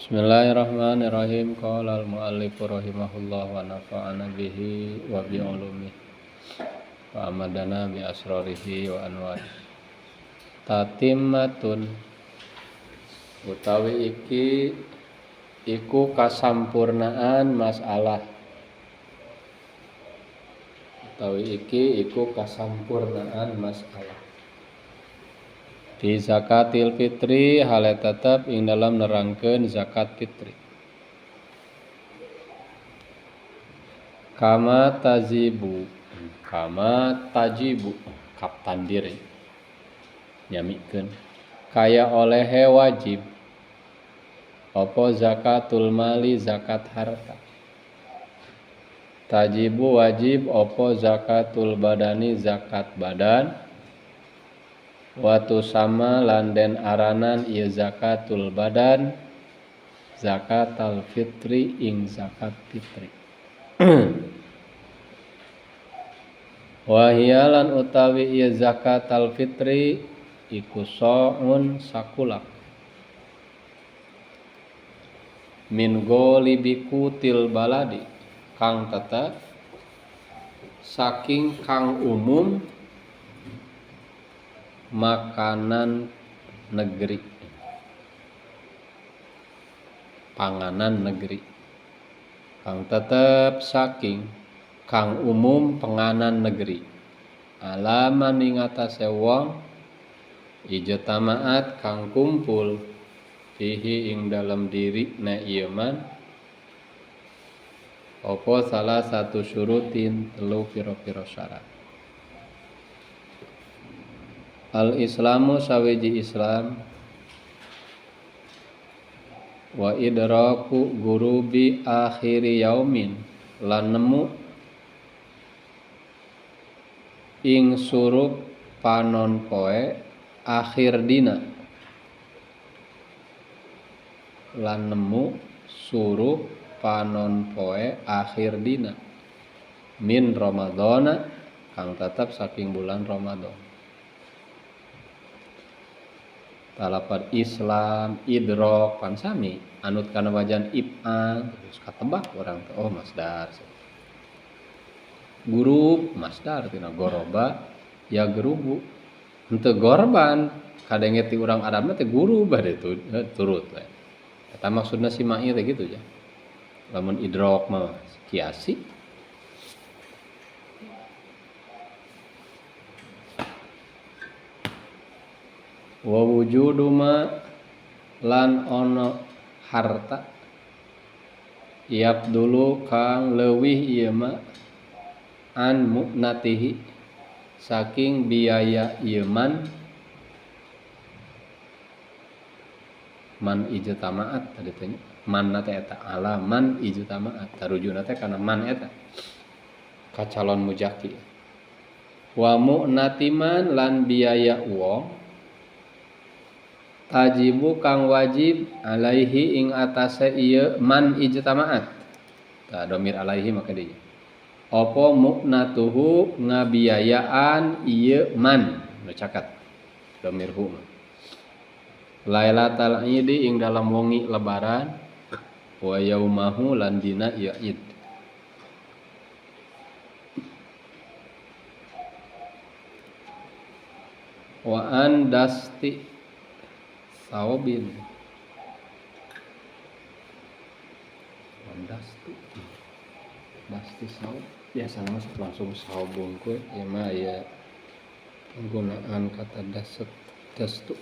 Bismillahirrahmanirrahim. Qala al-mu'allifu rahimahullah wa nafa'ana bihi wa bi ulumihi wa amadana bi asrarihi wa anwarihi. Tatimmatun utawi iki iku kasampurnaan masalah. Utawi iki iku kasampurnaan masalah. Di zakatil fitri hale tetep ing dalam nerangkeun zakat fitri. Kama tajibu kap tandir nyamikeun kaya olehe wajib apa zakatul mali zakat harta. Tajibu wajib apa zakatul badani zakat badan. Watu sama landen aranan ieu zakatul badan zakatul fitri ing zakat fitri. Wahiyalan utawi ieu zakatul fitri iku so'un sakulak min golibiku til baladi kang tetep saking kang umum makanan negeri, panganan negeri kang tetep saking kang umum panganan negeri alaman ing atase wong ijtamaat kang kumpul fihi ing dalam diri na ieu man apa salah satu syurutin telu pira-pira syarat. Al-Islamu sawiji Islam wa idraku gurubi akhiri yaumin lan nemu ing surup panon poe akhir dina lan nemu surup panon poe akhir dina min Ramadana kang tetap saking bulan Ramadan. Talapad Islam idrok pan sami anut kana wajan ib'an terus katebak orang teh oh masdar. Gurub masdar tina goroba ya gerubu henteu gorban kadenge ti urang Arabna teh gurub bade turut we. Eta maksudna si mai teh kitu ya. Lamun idrok mah kiasi. Wa wujudu ma lan ono harta iap dulu kang leuwih ieu ma an mu'natihi saking biaya ieu man ijtamaat tadi teh man teh eta ala man ijtamaat tarujuna teh kana man eta ka calon mujaki. Wa mu'natiman lan biaya wong tajibu kang wajib alaihi ing atase ieu man ijtamaat. Tah domir alaihi maka dieu. Apa mu'natuhu ngabiayaan ieu man nu caket domir hu. Lailatul Idi ing dalam wengi lebaran wa yaumahu lan dina ieu Id. Wa andasti saubin dasti saub biasa masuk langsung saub bungkul ya mah ya penggunaan kata dastu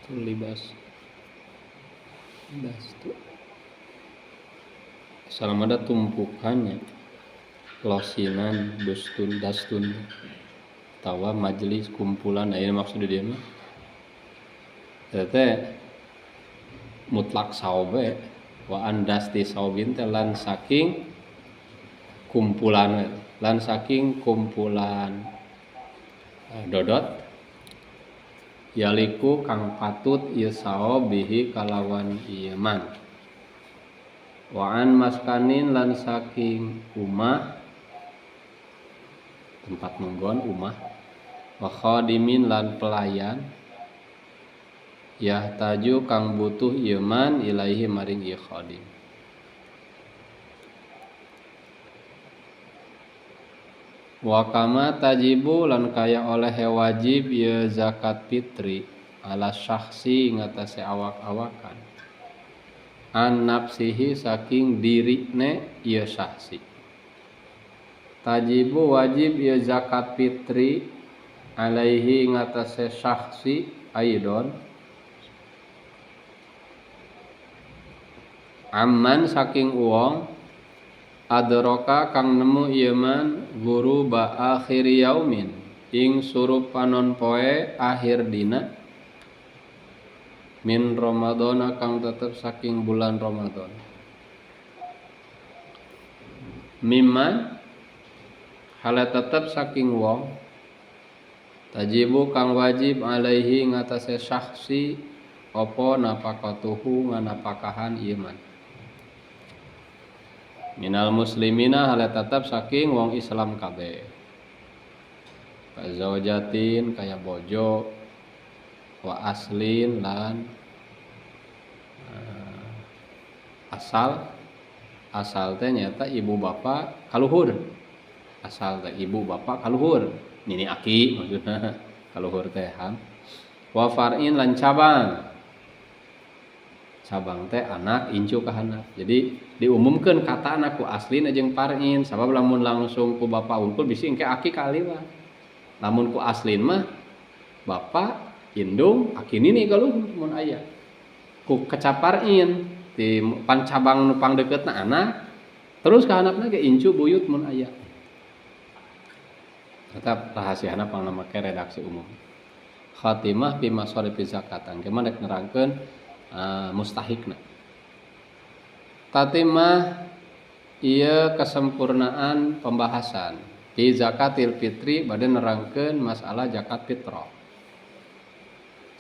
libas dastu selama ada tumpukannya losinan dastun tawa majelis kumpulan aya maksud dia mah teh mutlak saube wa andasti saubin teh lan saking kumpulan dodot yaliku kang patut ieu saob bihi kalawan ieu man wa an maskanin lan saking umah tempat manggon umah wa khadimin lan pelayan yahtaju kang butuh ieu man ilaihi maring ieu khadim wa kama tajibu lan kaya oleh wajib ieu zakat fitri ala syakhsi ngatasé awak-awakan an nafsihi saking dirine ieu syakhsi tajibu wajib ieu zakat fitri alaihi ngatasé syakhsi aidon amman saking uang adroka kang nemu ieu man guru ba akhir yaumin ing surup panon poe akhir dina min Ramadana kang tetep saking bulan Ramadan mimman hale tetep saking wong tajibu kang wajib alaihi ngatasé syakhsi apa napakatuhu nganapakahan ieu man minal muslimina hale tetep saking wong Islam kabeh kazaujatin kaya bojo wa aslin lan asal teh nyata ibu bapak kaluhur asal teh ibu bapak kaluhur nini aki maksudna kaluhur teh ham wa far'in lan cabang teh anak incu ka anak jadi diumumkeun kata anak ku aslin jeung far'in sabab lamun langsung ku bapak unggul bisi engke aki kali mah lamun ku aslin mah bapak indung aki nini kaluhur mun aya ku kecapar'in di pancabang nu pangdeuketna anak terus ka anakna ge incu buyut mun aya tetap rahasiana pangna make redaksi umum khatimah fi masarifi zakat engke mah rek nerangkeun mustahikna tatimah ieu kesempurnaan pembahasan fi zakatil fitri bade nerangkeun masalah zakat fitrah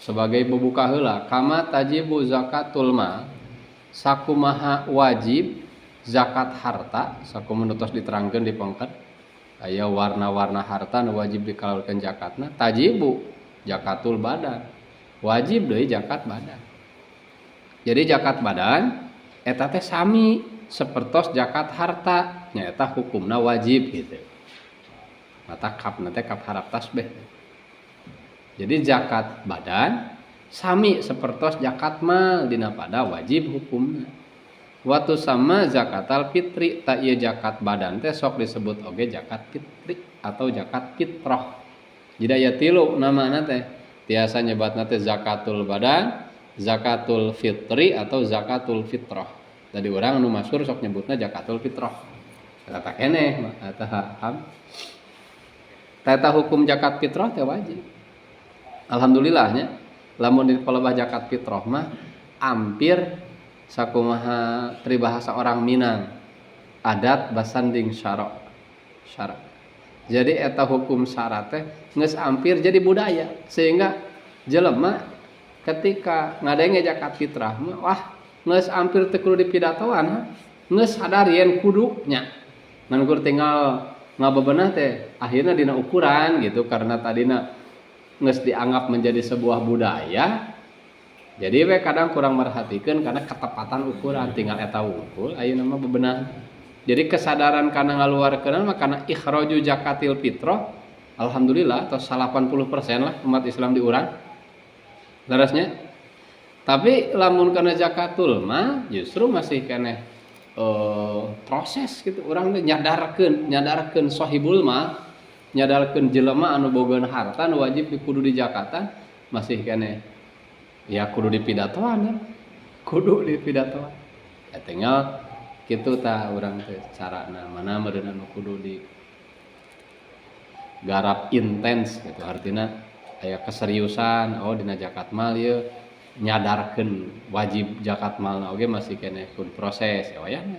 sebagai bubuka heula kama tajibu zakatul ma sakumaha wajib zakat harta sakumaha tos diterangkeun di pangkat aya warna-warna harta nu wajib dikaluarkeun zakatna tajibu zakatul badan wajib deui zakat badan jadi zakat badan eta teh sami sapertos zakat harta nyaeta hukumna wajib gitu mata kapna teh kap harap tasbih jadi zakat badan sami sapertos zakat mal dina pada wajib hukumna watu sama zakatal fitri ta ieu zakat badan teh sok disebut oge zakat fitri atau zakat fitrah jadi aya tilu namana teh tiasa nyebatna teh zakatul badan zakatul fitri atau zakatul fitrah tadi urang anu masyhur sok nyebutna zakatul fitrah kata keneh eta ham tata hukum zakat fitrah teh wajib alhamdulillahnya lamun di palebah zakat fitrah mah hampir sakumaha peribahasa orang Minang adat basanding syarak jadi eta hukum syarat teh geus hampir jadi budaya sehingga jelema ketika ngadenge zakat fitrah mah wah geus hampir teu kudu dipidatoan geus sadar yen kudu nya ngan kur tinggal ngabebenah teh akhirna dina ukuran gitu karena tadina geus dianggap menjadi sebuah budaya jadi we kadang kurang merhatikeun karena ketepatan ukuran tinggal eta wungkul ayeuna mah bebenah jadi kesadaran kana ngaluarkeun mah kana ikhraju zakatil fitrah alhamdulillah tos 80% lah umat Islam di urang larasnya tapi lamun kana zakatul mah justru masih keneh proses gitu urang teh nyadarkeun sahibul mah nyadarkeun jelema anu bogaeun harta anu wajib kudu di zakatan masih keneh ya kudu dipidatoan kudu di pidato. Ya tinggal kitu tah urang teh carana mana meureun anu kudu di garap intens gitu artinya aya keseriusan dina zakat mal ieu nyadarkeun wajib zakat malna oge masih keneh kun proses ya wayahna.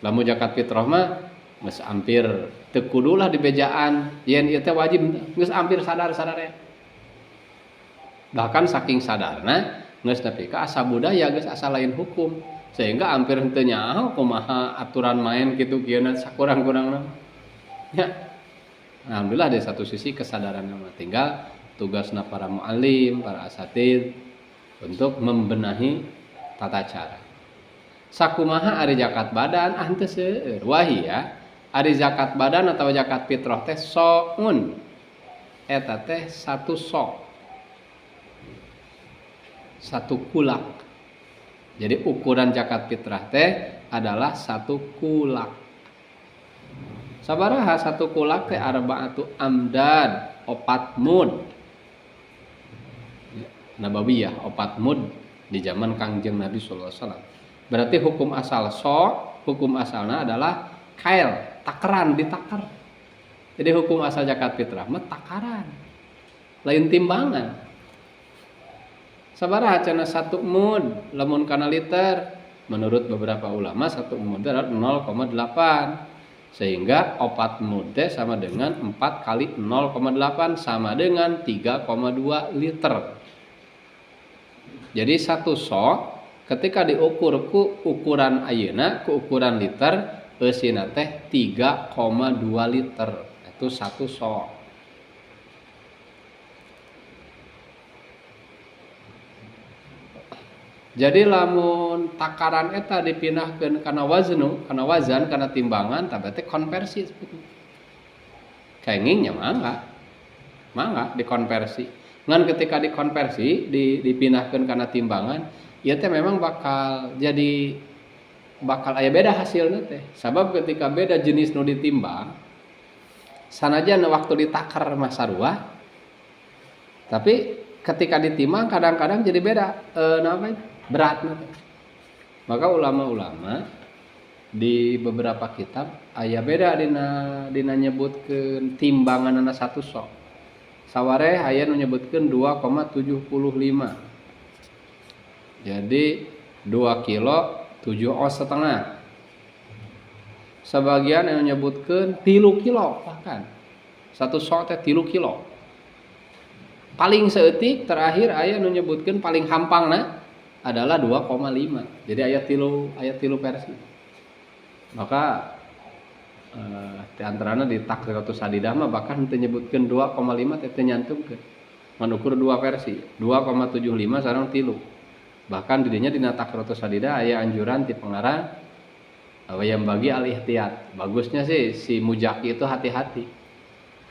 Lamun zakat fitrah mah geus ampir teu kudulah dibejaan yen ieu teh wajib geus ampir sadar-sadar. Bahkan saking sadarna geus nepi ka asa budaya geus asa lain hukum sehingga hampir henteu nyaho kumaha aturan main kitu kieuna sakurang-kurangna. Ya, alhamdulillah dari satu sisi kesadaran nama tinggal tugasna para muallim, para asatid untuk membenahi tata cara. Sakumaha ari zakat badan henteu seueur wahi ya. Ari zakat badan atau zakat fitrah teh soun. Eta teh satu sok. Satu kulak. Jadi ukuran zakat fitrah teh adalah satu kulak. Sabaraha satu kulak teh arba'atu amdad, 4 mud. Nabawiyah 4 mud di zaman Kangjeng Nabi sallallahu alaihi wasallam. Berarti hukum asal hukum asalna adalah kail, takaran, ditakar. Jadi hukum asal zakat fitrah mah takaran. Lain timbangan. Sabaraha cenah 1 mud lamun kana liter menurut beberapa ulama 1 mud adalah 0,8. Sehingga 4 mud sama dengan 4 kali 0,8 sama dengan 3,2 liter. Jadi satu sok ketika diukur ku ukuran ayeuna ku ukuran liter eusina teh 3,2 liter. Itu satu sok. Jadi lamun takaran eta dipindahkeun kana wazan, kana timbangan, tah berarti konversi sebetulnya. Kengingnya mangga dikonversi. Ngan ketika dikonversi, dipindahkeun kana timbangan, ieu teh memang bakal aya beda hasilna teh. Sabab ketika beda jenis nu ditimbang, sanajan waktu ditakar mah sarua, tapi ketika ditimbang kadang-kadang jadi beda beratnya. Maka ulama-ulama di beberapa kitab aya beda dina nyebutkeun timbanganna satu sok. Saware aya nu nyebutkeun 2,75. Jadi 2 kilo 7 os setengah. Sebagian yang nyebutkeun 3 kilo bahkan. Satu sok teh 3 kilo. Paling seeutik terakhir aya nu nyebutkeun paling hampangna adalah 2,5. Jadi aya tilu versi. Maka di antarana di Takriratus Sadidah mah bahkan teu nyebutkeun 2,5 teh teu nyantumkeun. Ngan ukur 2 versi, 2,75 sareng 3. Bahkan di dinya dina Takriratus Sadidah aya anjuran ti pengarang yang bagi al-ihtiyat. Bagusnya sih si mujaki itu hati-hati.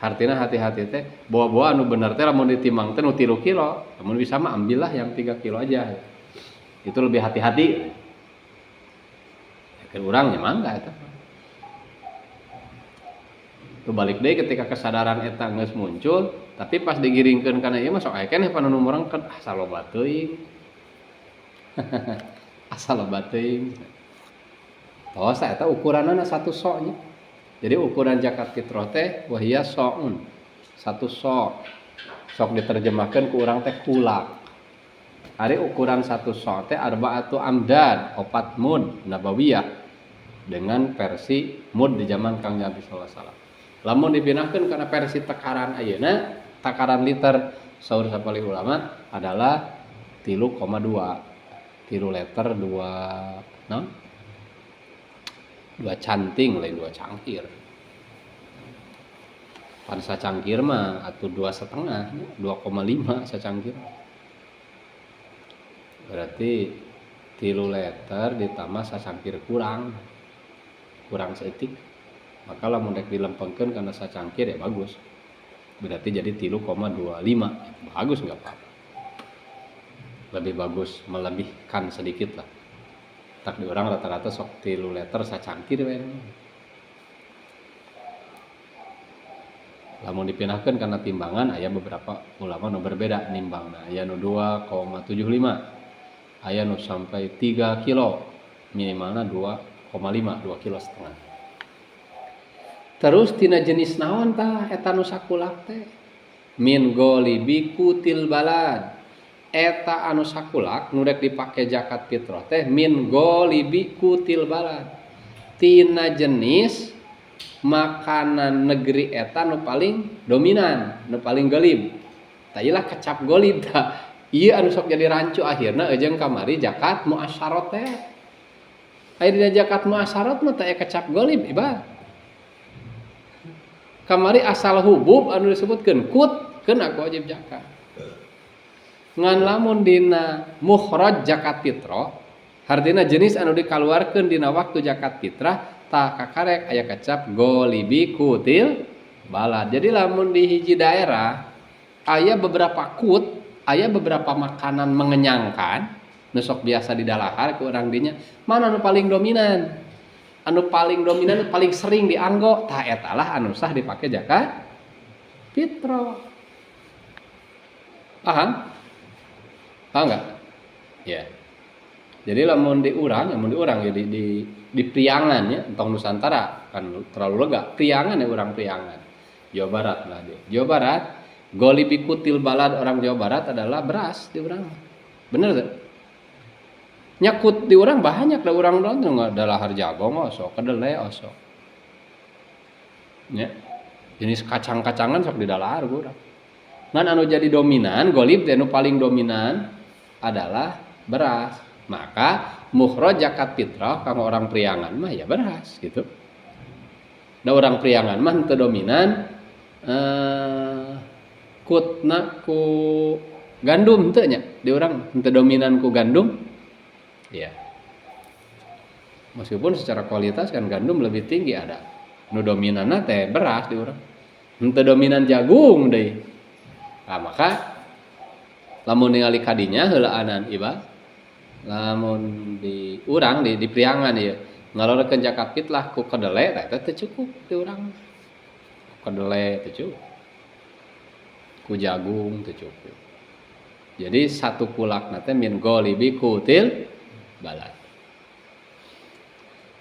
Artinya hati-hati teh bawa-bawa anu bener teh lamun ditimbang teh nu 3 kilo. Lamun bisa mah ambillah yang 3 kilo aja. Itu lebih hati-hati. Ke urang nya mangga eta. Tuh balik deui ketika kesadaran eta geus muncul, tapi pas digiringkeun kana ieu mah sok aya keneh panunung urang kan asal loba teuing. Asal loba teuing. Sa eta ukuranna satu soknya. Jadi ukuran zakat fitrah teh wahia soun. Satu sok. Sok diterjemahkeun ku urang teh kulak. Ari ukuran satu sok teh arba'atu amdad, 4 mud nabawiyah dengan versi mud di zaman Kang Nabi sallallahu alaihi wasallam. Lamun dipindahkeun kana versi takaran ayeuna, takaran liter saur sapalih ulama adalah 3,2. 3 liter 2 canting lain 2 cangkir. Pan sacangkir mah atuh 2,5, 2,5 sacangkir. Berarti 3 liter ditambah sacangkir kurang seetik. Maka lamun rek dilempengkeun kana sacangkir ya bagus. Berarti jadi 3,25. Bagus enggak apa-apa. Lebih bagus melebihkan sedikit lah. Tak di orang rata-rata sok 3 liter sacangkir we. Lamun dipindahkeun kana timbangan aya beberapa ulama nu berbeda nimbangna. Aya nu 2,75. aya nu sampai 3 kilo, minimalna 2,5 2 kilo setengah. Terus tina jenis naon tah eta nu sakulak teh? Min golibi kutil balad. Eta anu sakulak nu rek dipake zakat fitrah teh min golibi kutil balad. Tina jenis makanan negeri eta nu paling dominan, nu paling golib. Tah ieu kecap golib tah. Ieu anu sok jadi rancu akhirna eujeung kamari zakat muasyarot teh. Aya dina zakat muasyarot mah teh kecap golib iba. Kamari asal hubub anu disebutkeun kut keun aku wajib zakat. Ngan lamun dina mukhraj zakat fitrah, hartina jenis anu dikaluarkeun dina waktu zakat fitrah tah kakarek aya kecap golibi kutil balad. Jadi lamun di hiji daerah aya beberapa kut, aya beberapa makanan mengenyangkan nu sok biasa didalahar ku urang dinya, mana anu paling dominan? Anu paling dominan, paling sering dianggo, tah etalah anu sah dipake zakat fitrah. Paham? Paham enggak? Ya. Jadi lamun di urang ya di Priangan ya, entong Nusantara kan terlalu lega. Priangan ya urang Priangan. Jawa Barat lah dia. Jawa Barat, golibi kutil balad orang Jawa Barat adalah beras di urang. Bener tuh? Nyakut di urang banyak lah urang enggak dalahar jagong oso, kedelai oso. Ya. Jenis kacang-kacangan sok di dalahar urang. Ngan anu jadi dominan golib anu paling dominan adalah beras. Maka mukhraj zakat fitrah kanggo orang Priangan mah ya beras gitu. Da orang Priangan mah teu dominan kutna ku gandum teu nya. Di urang teu dominan ku gandum. Ya. Meskipun secara kualitas kan gandum lebih tinggi ada. Nu dominanna teh beras di urang. Henteu dominan jagung deui. Nah, maka lamun ningali kadinya heulaanan iba. Lamun di urang di Priangan ieu ngalorkeun zakat fitrah ku kedelai teh teu cukup di urang. Kedelai teu cukup. Ku jagung teu cukup. Jadi satu kulakna teh min golibi kutil balad.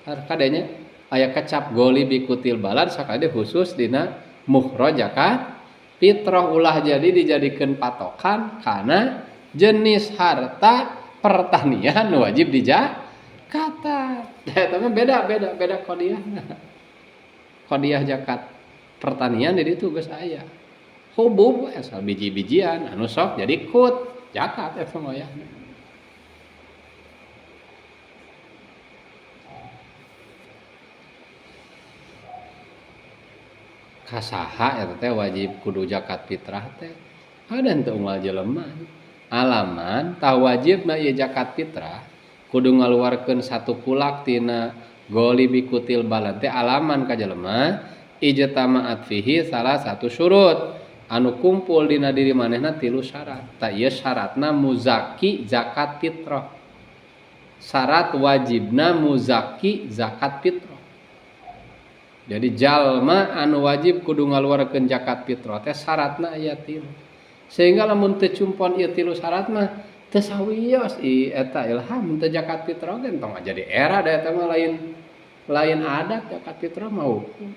Kadenya aya kecap golibi kutil balad sakade khusus dina mukhraj zakat fitrah ulah jadi dijadikeun patokan kana jenis harta pertanian wajib dizakatan. Eta mah beda qadiyahna. Qadiyah zakat pertanian di ditu geus aya. Hubub asal biji-bijian anu sok jadi kut zakat eta mah ya. Kasaha eta teh wajib kudu zakat fitrah teh. Ada henteu unggal jelema. Alaman tah wajib na ieu zakat fitrah kudu ngaluarkeun satu kulak tina golibi kutil balad teh alaman ka jelema ijtama'at fihi salah satu syurut anu kumpul dina diri manehna 3 syarat. Tah ieu syaratna muzaki zakat fitrah. Syarat wajibna muzaki zakat fitrah. Jadi jalma anu wajib kudu ngaluarkeun zakat fitrah teh syaratna aya 3. Sehingga lamun teu cumpon ieu 3 syarat mah teu sawios eta ilham teu zakat fitrah ge entong jadi era da eta mah lain adat zakat fitrah mah hukum.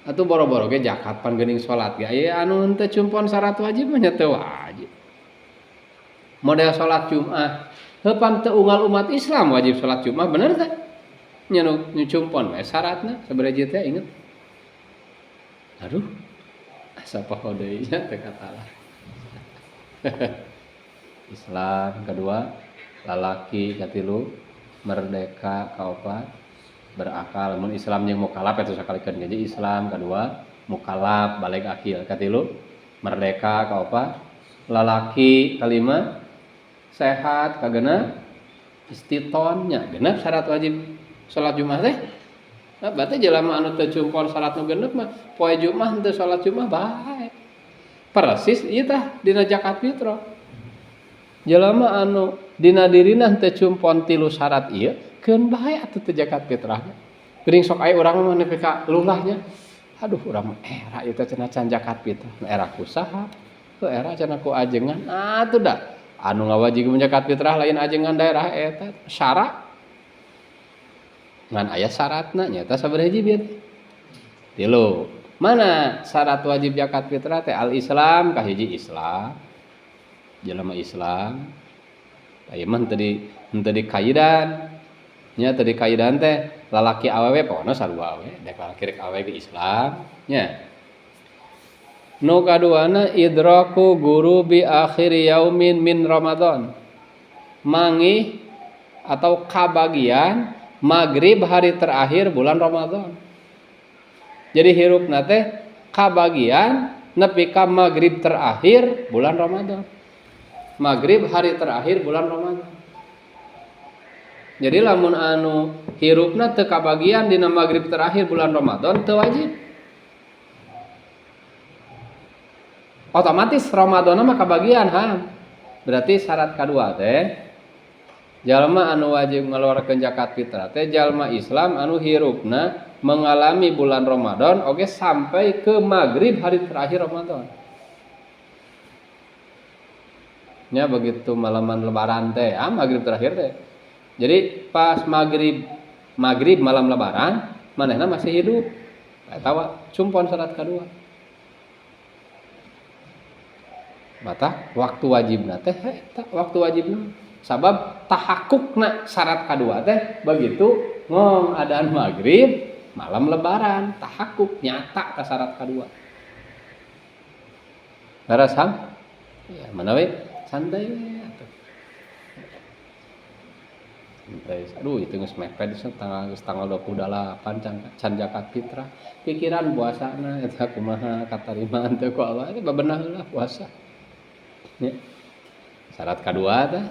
Atuh boro-boro ge zakat pan geuning salat ge aya anu teu cumpon syarat wajib mah nya teu wajib. Model salat Jumat, heupan teu unggal umat Islam wajib salat Jumat bener teh? Nya nu cumpon we syaratna sabaraha teh inget. Aduh. Asa poho deui nya teh katalah. Islam kedua lalaki katilu merdeka kaopat berakal. Mun Islam jeung mukallaf eta sakalikeun jadi Islam kedua mukallaf balig akil katilu merdeka kaopat lalaki kalima sehat kagenep istitonnya genep syarat wajib salat Jumat teh. Nah, berarti jelema anu teu cumpon salat nu genep mah poe Jumat teu salat Jumat bae. Persis ieu tah dina zakat fitrah. Jelema anu dina dirina teu cumpon 3 syarat ieu keun bae atuh teu zakat fitrah. Geuning sok aya urang mah nepi ka lulahnya. Aduh urang mah ieu teh cenah can zakat fitrah. Era ku saha? Ku era cenah ku ajengan. Atuh dah. anu ngawajibkeun zakat fitrah lain ajengan daerah eta syarat ngan aya syaratna nya eta sabaraha hiji bieu tilu mana syarat wajib zakat fitrah teh al Islam kahiji Islam jelema Islam aya mah henteu di kaidan nya teu di kaidan teh lalaki awewe pokona sarua we dek lalaki rek awewe ge Islam nya nu kaduana idraku gurubi akhir yaumin min Ramadan mangih atau kabagian maghrib hari terakhir bulan Ramadan. Jadi hirupna teh kabagian nepi ka maghrib terakhir bulan Ramadan. Maghrib hari terakhir bulan Ramadan. Jadi lamun anu hirupna teu kabagian dina maghrib terakhir bulan Ramadan teu wajib. Otomatis Ramadan mah kabagian berarti syarat kadua teh jalma anu wajib ngaluarkeun zakat fitrah teh jalma Islam anu hirupna mengalami bulan Ramadan oge sampai ke maghrib hari terakhir Ramadan. Nya begitu malaman lebaran teh maghrib terakhir teh. Jadi pas maghrib malam lebaran manehna masih hidup. Eta cumpon syarat kadua. Mata waktu wajibna teh waktu wajibna sabab tahakukna syarat kadua teh begitu ngong adaan maghrib malam lebaran tahakuk nyata ka syarat kadua beres ya mana we santai we atuh santai aduh itu geus mepet tanggal 28 can zakat fitrah pikiran puasana eta kumaha katarimaan teh ku Allah teh bebenah heula puasa ya. Syarat kedua teh.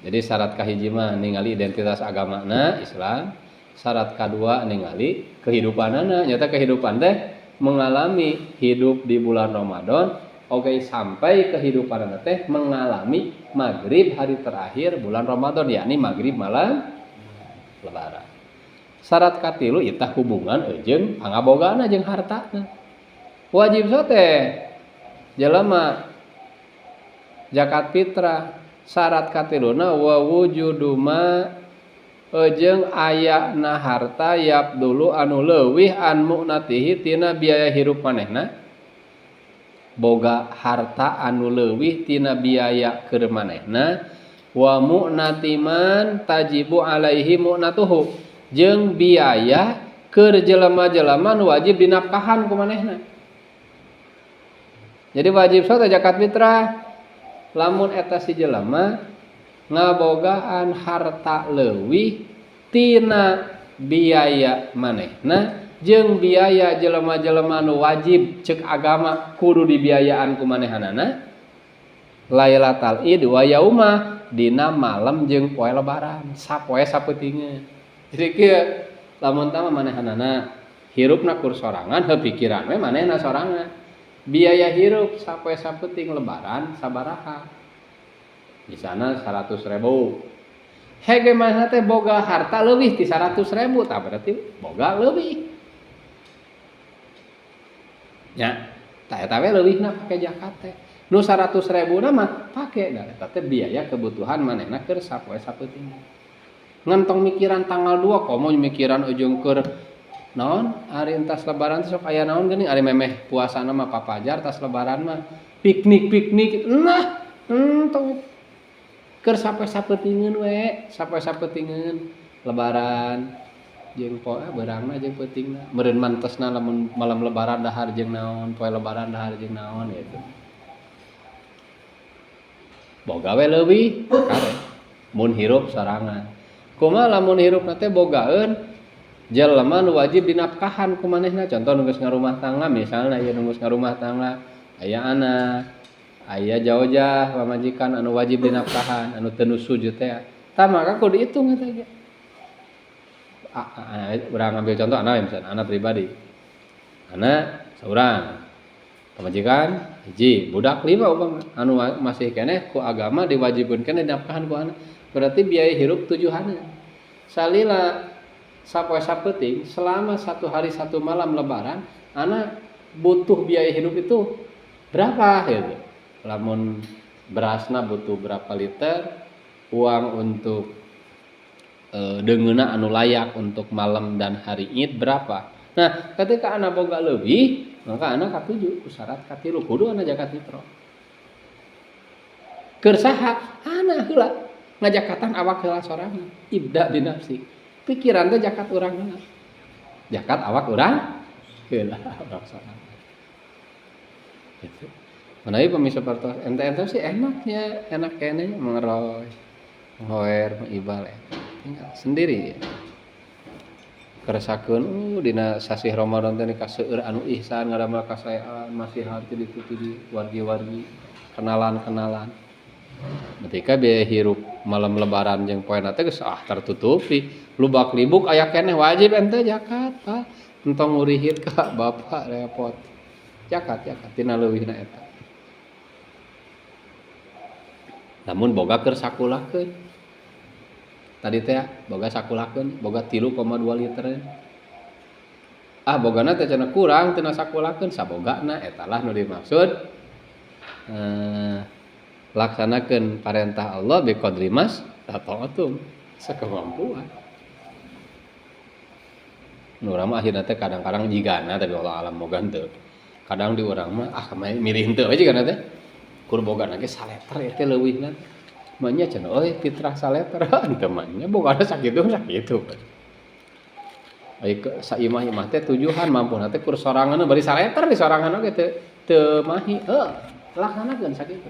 Jadi syarat kahiji mah ningali identitas agamana Islam, syarat kedua ningali kehidupanana, nyata kehidupan teh mengalami hidup di bulan Ramadan, oke sampai kehidupanana teh mengalami maghrib hari terakhir bulan Ramadan, yakni maghrib malam lebaran. Syarat katilu itah hubungan jeung pangabogana jeung hartana. Wajib teh jelema zakat fitrah syarat katiluna wa wujudu ma jeung ayana harta yabdulu anu leuwih an mu'natihi tina biaya hirup manehna boga harta anu leuwih tina biaya keur manehna wa mu'natiman tajibu alaihi mu'natuhu jeung biaya keur jelema-jelema nu wajib dinafkahan ku manehna. Jadi wajib teh zakat fitrah lamun eta si jelema ngabogaan harta leuwih tina biaya manehna jeung biaya jelema-jelema nu wajib ceuk agama kudu dibiayaan ku manehanana Lailatul Id wa yauma dina malam jeung poe lebaran sapoe sapeutingeun. Jadi kieu lamun tama manehanana hirupna kur sorangan heuh pikiran we manehna sorangan. Biaya hirup sapoe sapeuting lebaran sabaraha? Di sana 100.000. Hege manehna teh boga harta leuwih ti 100.000 tah berarti boga leuwih. Nya, tah eta we leuwihna pake zakat teh. Nu 100.000 na mah pake da eta teh biaya kebutuhan manehna keur sapoe sapeuting. Ngan tong mikiran tanggal 2 komo mikiran ujung keur naon ari entas lebaran teh sok aya naon geuning ari memeh puasana mah papajar tas lebaran mah piknik nah tong keur sapoe-sapeutingeun we sapoe-sapeutingeun lebaran jeung poe beurangna jeung peutingna meureun mantesna lamun malam lebaran dahar jeung naon poe lebaran dahar jeung naon gitu boga we leuwih kare mun hirup sorangan kumaha lamun hirupna teh bogaeun jelema nu wajib dinafkahan ku manehna contoh nu geus ngarumah tangga misalna aya nu geus ngarumah tangga aya anak aya jawjah pamajikan anu wajib dinafkahan anu teu sujud teh tah maka kudu diitung eta ge urang ambil contoh anak misalna anak pribadi anak saurang pamajikan hiji budak 5 upama anu masih keneh ku agama diwajibkeun keneh dinafkahan ku anak berarti biaya hirup 7 hana salila sapoe sapeuting selama 1 hari 1 malam lebaran anak butuh biaya hidup itu berapa gitu lamun berasna butuh berapa liter, uang untuk deungeuna anu layak untuk malam dan hari Id berapa. Nah, ketika anak boga lebih, maka anak katuju ku syarat katilu kudu anak zakat fitrah. Keur saha? Anak heula ngajakatan awak heula sorangan, ibda binafsi. Pikiran teh zakat urang heula. Zakat awak urang heula urang sorangan. Gitu. Menawi pemirsa partos ente sih enaknya, enak kene mengeroy, hoer, ibal tinggal sendiri ya. Keresakeun dina sasih Ramadan teh ka seueur anu ihsan ngaramel kasayaan masih harti dituti di wargi-wargi kenalan-kenalan. Ketika biaya hirup malam lebaran jeung poena teh geus tertutupi. Lubak-libuk aya keneh wajib ente zakat, Pak. Entong ngurihit ka bapak repot. Zakat tina leuwihna eta. Namun boga keur sakulakeun. Tadi teh boga sakulakeun, boga 3,2 liter. Bogana teh cenah kurang tina sakulakeun, sabogana eta lah nu dimaksud. Laksanakeun parentah Allah biqadri mas tata'atum sakemampuan. Nu urang mah akhirna teh kadang-kadang jigana tapi Allah alam moga henteu. Kadang di urang mah milih henteu we jigana teh. Kur bogana ge saleter ya teh leuwihna. Manya cenah fitrah saleter henteu manya bogana sakitu. Ai saimah-imah teh tujuan mampuna teh kur sorangan bari saleter di sorangan oge teu mahi. Laksanakeun sakitu.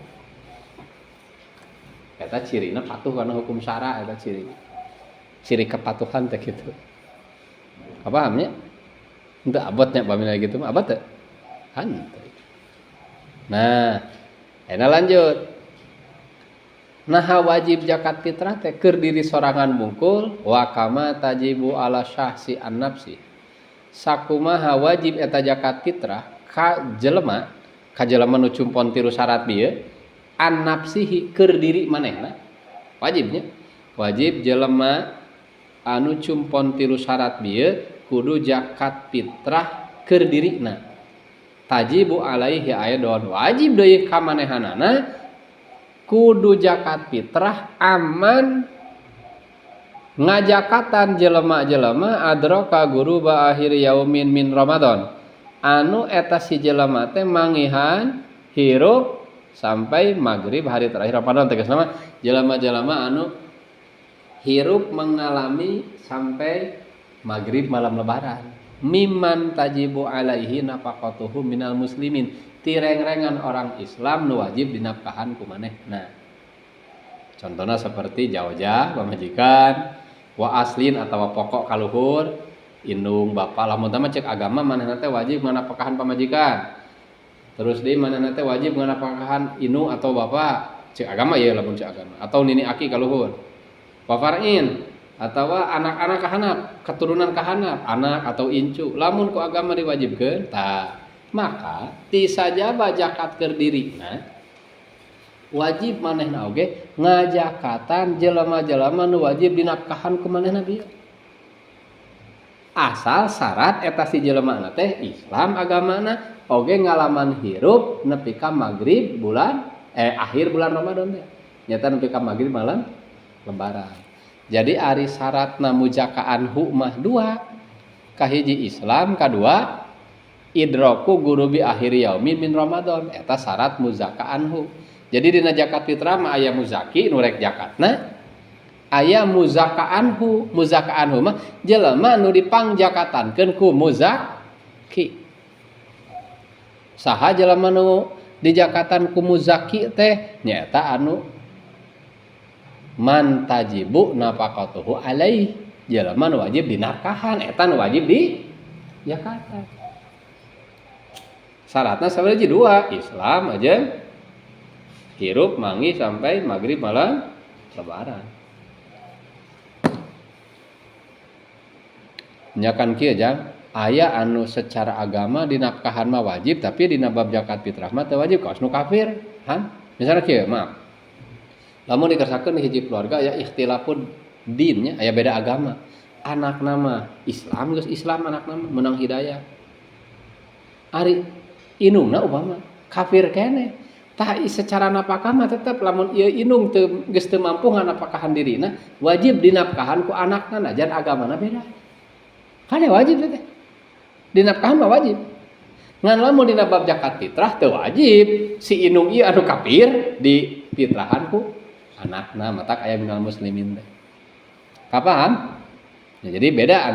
Eta cirina patuh kana hukum syara eta ciri. Ciri kepatuhan teh kitu. Paham nya? Henteu abot nya pamina gitu mah abot teh. Henteu. Nah, enak lanjut. Nah wajib zakat fitrah teh keur diri sorangan bungkul wa kama tajibu ala syahsi an-nafsi. Sakumaha wajib eta zakat fitrah ka jelema nu cumpon tiru syarat bieu an-nafsihi keur diri manehna. Wajibnya wajib jelema anu cumpon tilu syarat bieu kudu zakat fitrah keur dirina. Tajibu alaihi aidon wajib deui ka manehanana kudu zakat fitrah aman ngajakatan jelema-jelema adraka guruba akhir yaumin min Ramadan. Anu eta si jelema teh mangihan hirup sampai maghrib hari terakhir Ramadan tegas nama jelema-jelema anu hirup mengalami sampai maghrib malam lebaran. Mimman tajibu alaihi nafaqatuhu minal muslimin. Tireng-rengan orang Islam nu wajib dinafkahan ku manehna. Contohna seperti jawjah pamajikan, wa aslin atawa pokok kaluhur, indung bapa lamun teh cek agama manehna teh wajib nganafkahan pamajikan. Terus di manehna teh wajib nganafkahan inu atau bapak, cek agama ya lamun cek agama, atau nini aki kaluhur. Wa far'in atawa anak-anak kahanap, keturunan kahanap, anak atau incu, lamun ku agama diwajibkeun, maka ti sajaba zakat keur dirina wajib manehna oge ngajakatan jelema-jelema nu wajib dinafkahan ku manehna bieu. Asal syarat eta si jelema teh Islam agamana oge ngalaman hirup nepi ka maghrib bulan akhir bulan Ramadan teh. Nyata nepi ka maghrib malam lebaran. Jadi ari syaratna mujakaan mah 2. Kahiji Islam, kadua idraku gurubi akhir yaumi min Ramadan. Eta syarat muzakaan Jadi dina zakat fitrah mah aya muzaki nu rek zakatna, aya muzakaanhu mah jelema nu dipangjakatankeun ku muzaki. Saha jelema nu dijakatan ku muzaki teh nyaeta anu man tajibu nafaqatuhu alaih, jelema nu wajib dinafkahan eta nu wajib di zakatan. Syaratna sabaraha 2, Islam aja hirup mangi sampai maghrib malam lebaran. Nyakan kieu jang aya anu secara agama dinafkahan mah wajib tapi dina bab zakat fitrah mah teu wajib kaos nu kafir. Misalna kieu maaf. Lamun dikersakeun hiji keluarga aya ikhtilafud dinnya, aya beda agama. Anakna mah Islam geus Islam anakna mah menang hidayah. Ari inungna upama kafir keneh. Tah secara napakah mah tetep lamun ieu indung teu geus teu mampu nganapakahan dirina, wajib dinapkahan ku anakna najan agamana beda. Kan wajib teh. Dinapkahan mah wajib. Ngan lamun dina bab zakat fitrah teu wajib si indung ieu anu kafir difitrahan ku anakna, matak aya minal muslimin teh. Kapaham? Ya, jadi beda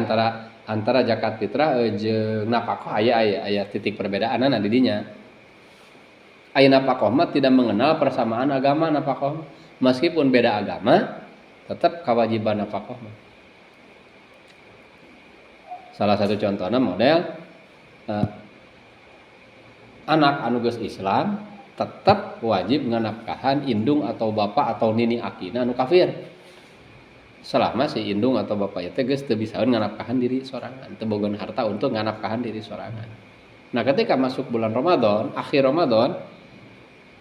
antara zakat fitrah jeung nafkah aya titik perbedaanna di dinya. Aya nafkah mah tidak mengenal persamaan agama nafkah. Meskipun beda agama, tetap kewajiban nafkah. Salah satu contohnya model anak anu geus Islam tetap wajib nganafkahan indung atau bapak atau nini akina anu kafir. Selama si indung atau bapak itu geus teu bisaeun nganafkahan diri sorangan, teu boga harta untuk nganafkahan diri sorangan. Nah, ketika masuk bulan Ramadan, akhir Ramadan,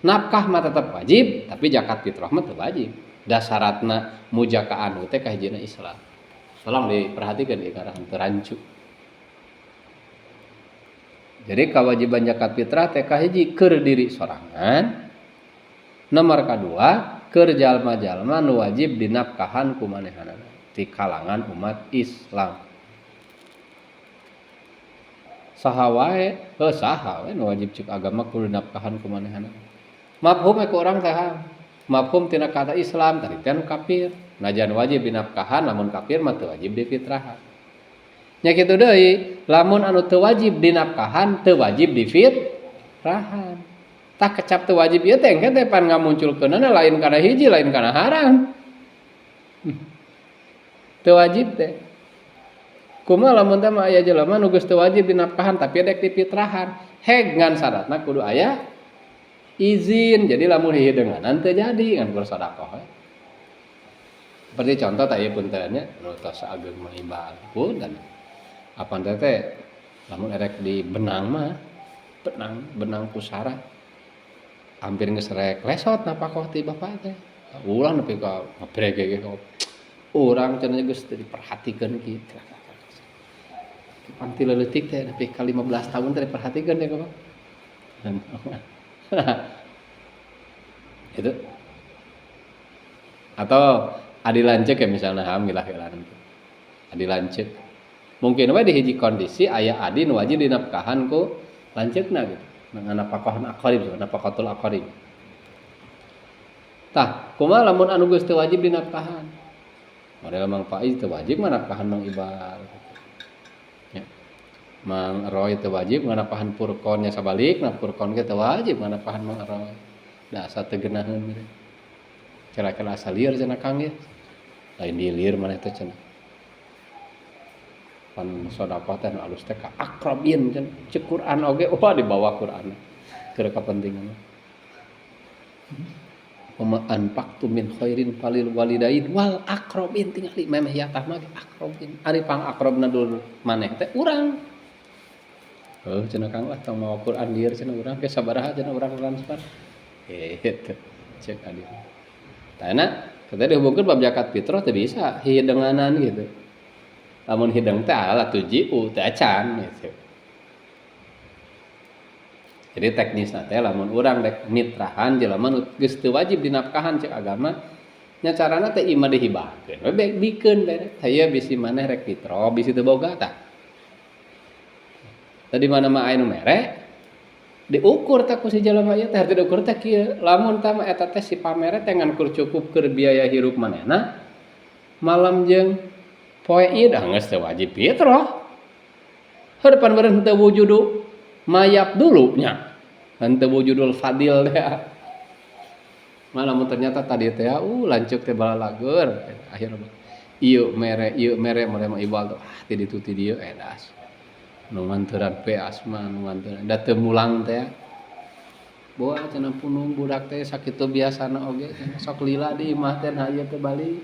nafkah mah tetap wajib, tapi zakat fitrah mah teu wajib. Dasaratna mujakaan teh kahijina Islam. Tolong diperhatikan ieu karang teu rancu. Jadi kewajiban zakat fitrah teh kahiji keur diri sorangan. Nomor kadua, keur jalma-jalma nu wajib dinafkahan ku manehanana ti kalangan umat Islam. Saha wae nu wajib cek agama kudu dinafkahan ku manehanana. Mafhum ku urang teh mafhum tina kata Islam tadi teh nu kafir. Najan wajib dinafkahan lamun kafir mah teu wajib difitrahan. Nya kitu deui, lamun anu teu wajib dinafkahan teu wajib difitrahan. Tak kecap teu wajib ieu teh engke teh pan ngamunculkeunana lain kana hiji lain kana haram. Teu wajib teh. Kumaha lamun teh mah aya jelema nu geus teu wajib dinafkahan tapi dek difitrahan. Heg ngan syaratna kudu aya izin. Jadi lamun hideunganan teu jadi ngan bersedekah. Seperti contoh tadi punten nya nu tos ageng mah imbal punten. Apan teh lamun erek di benang mah benang pusara hampir geus rek lesot nafkah ti bapak teh. Ulah nepi ka ngabrege ge urang cenah geus teu diperhatikeun kitu. Panti leutik teh nepi ka 15 tahun teh diperhatikeun teh Bapak. Itu atau adi lanceuk ya misalnya hamil-hilaran. Adi lanceuk. Mungkin we di hiji kondisi aya adi nu wajib dinafkahan ku lanceukna gitu. Nganafkahan aqarib, nafkahatul aqarib. Tah, kumaha lamun anu geus teu wajib dinafkahan? Model Mang Faiz teu wajib nganafkahan Mang Ibal. Ya. Mang Roy teu wajib nganafkahan Furqon nya sabalik, nah Furqon ge teu wajib nganafkahan Mang Roy. Da asa teu geunaheun gitu. Kira-kira asa lieur cenah Kang ge. Lain di lieur maneh teh cenah. Pan sedekah teh nu alus teh ka aqrabin cenah. Cek Quran oge dibawa Quran. Keur kapentingan. Wa anfaqtu min khairin falil walidain wal aqrabin tingali memeh yatah mah aqrabin. Ari pang aqrabna dulu maneh teh urang. Heuh cenah Kang tong mawa Quran lieur cenah urang ge sabaraha cenah urang transfer. Gitu. Cek adi. Tana kita dihubungkeun bab zakat fitrah teu bisa hideunganan gitu. Lamun hideung teh ala tujiu teu acan gitu. Jadi teknisna teh lamun urang rek mitrahan jelema nu geus teu wajib dinafkahan cek agama nya carana teh imah dihibahkeun we bikeun bae hayu bisi maneh rek fitrah bisi teu boga tah. Tadi mana mah aya nu mere diukur teh ku si jelema ieu teh diukur teh kieu lamun tah mah eta teh si pamere teh ngan kur cukup keur biaya hirup manehna malam jeung poe ieu dah geus teu wajib fitrah. Heurepan beureun teu wujudu mayap dulu nya. Henteu wujudul fadil teh. Malamun ternyata tadi teh lancuk teh balalagur akhirna ieu mere model ibal tuh ti ditu ti dieu edas. Nu nganteuran pe asma nu nganteuran da teu mulang teh. Boa cenah punung budak teh sakitu biasana oge sok lila di imah teh ieu teh balik.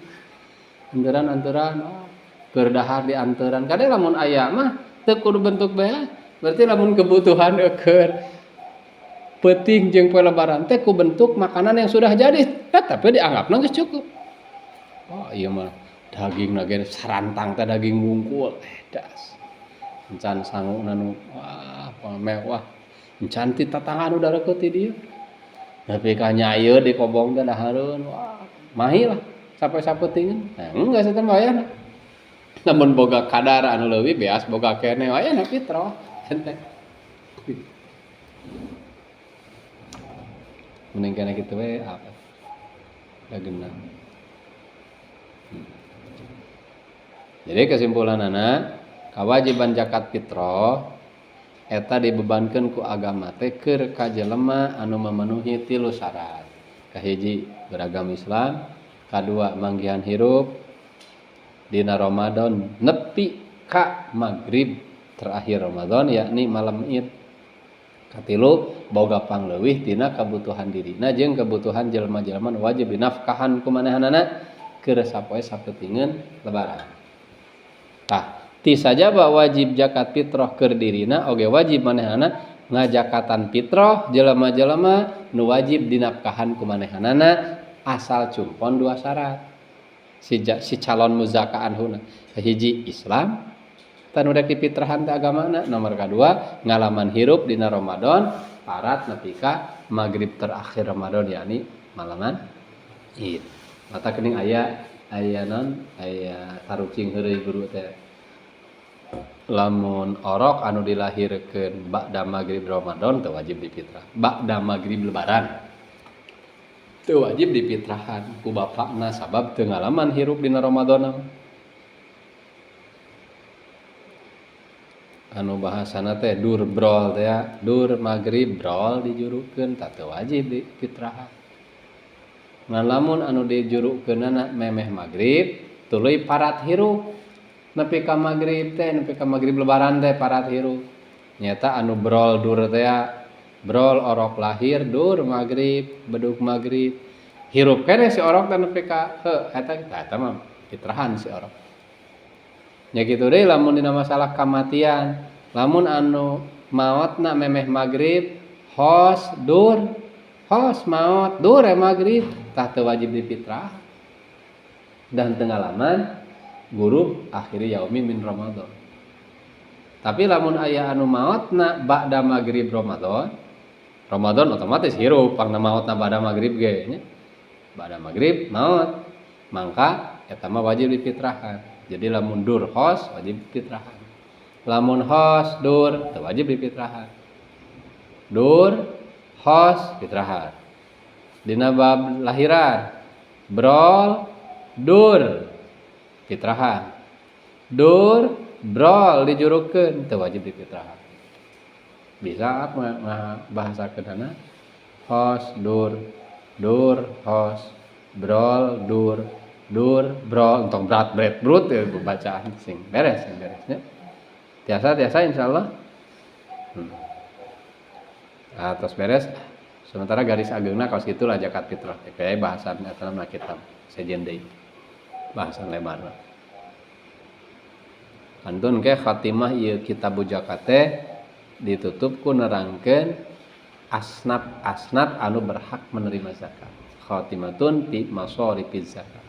Anteuran keur dahar di anteuran. Kade lamun aya mah teu kudu bentuk bae. Berarti lamun kebutuhan keur peuting jeung poe lebaran teh ku bentuk makanan yang sudah jadi, tapi dianggapna geus cukup. Oh ieu mah dagingna ge sarantang teh daging wungkul, das. Encan sanguna nu wah mewah. Encan ti tatangga nu dareukeut ti dieu. Tapi kanya ieu di kobong teh dahareun wah mahi lah sampai sapeuteukeun. Nah, enggak saten bayana. Namun boga kadar anu leuwih beas boga keneh wae na fitrah. Henteu. Mending kana kitu we apa? Dageuna. Jadi kesimpulanana kewajiban zakat fitrah eta dibebankeun ku agama teh keur ka jelema anu memenuhi 3 syarat. Kahiji beragama Islam, kadua manggihan hirup dina Ramadan nepi ka magrib terakhir Ramadan yakni malam Id. Katilu boga pangleuwih tina kabutuhan dirina jeung kebutuhan jelema-jelema nu wajib dinafkahan ku manehanana keur sapoe sapeutingeun lebaran. Tah, ti sajaba wajib zakat fitrah keur dirina oge wajib manehanana ngajakatan fitrah jelema-jelema nu wajib dinafkahan ku manehanana asal cumpon 2 syarat. Si calon muzaka anhuna hiji Islam tanu rek dipitrahan teh agamana, nomor kadua ngalaman hirup dina Ramadan parat nepi ka magrib terakhir Ramadan yakni malaman Id. Mata keuning aya tarucing heureuy guru teh. Lamun orok anu dilahirkeun ba'da magrib Ramadan teu wajib dipitrah. Ba'da magrib lebaran teu wajib dipitrahan ku bapakna sabab teu ngalaman hirup dina Ramadan. Anu bahasana teh dur brol teh ya, dur magrib brol dijurukeun teu wajib dipitrahan. Ngan lamun anu dijurukeunana memeh magrib tuluy parat hirup nepi ka magrib lebaran teh parat hirup. Nyata anu brol dur teh ya, brol orok lahir dur magrib bedug magrib hirup keneh si orok teh nepi ka eta mah fitrahan si orok. Nya kitu deui lamun dina masalah kamatian, lamun anu maotna memeh magrib hos maot dur magrib tah teu wajib dipitrah dan teu ngalaman guru akhiri yaumi min Ramadan. Tapi lamun aya anu maotna ba'da magrib Ramadan otomatis hirup pangna maotna ba'da magrib ge nya. Ba'da magrib maot mangka eta mah wajib dipitrahan. Jadi lamun dur hos wajib dipitrahan. Lamun hos dur teu wajib dipitrahan. Dur hos pitrahan. Dina bab lahiran brol dur pitrahan. Dur brol dijurukeun teu wajib dipitrahan. Bisa apa bahasakeunana hos dur hos brol dur brol untuk berat brut ya bacaan sing beres nya. Tiasa insyaallah. Atas beres sementara garis ageungna kaos kitulah zakat fitrah. Kayak bahasan eta mah kitab sejen deui. Bahasan lebarna. Kantun ke khatimah ieu kitab zakat teh ditutup ku nerangkeun asnaf anu berhak menerima zakat. Khatimatun fi masarifiz zakat.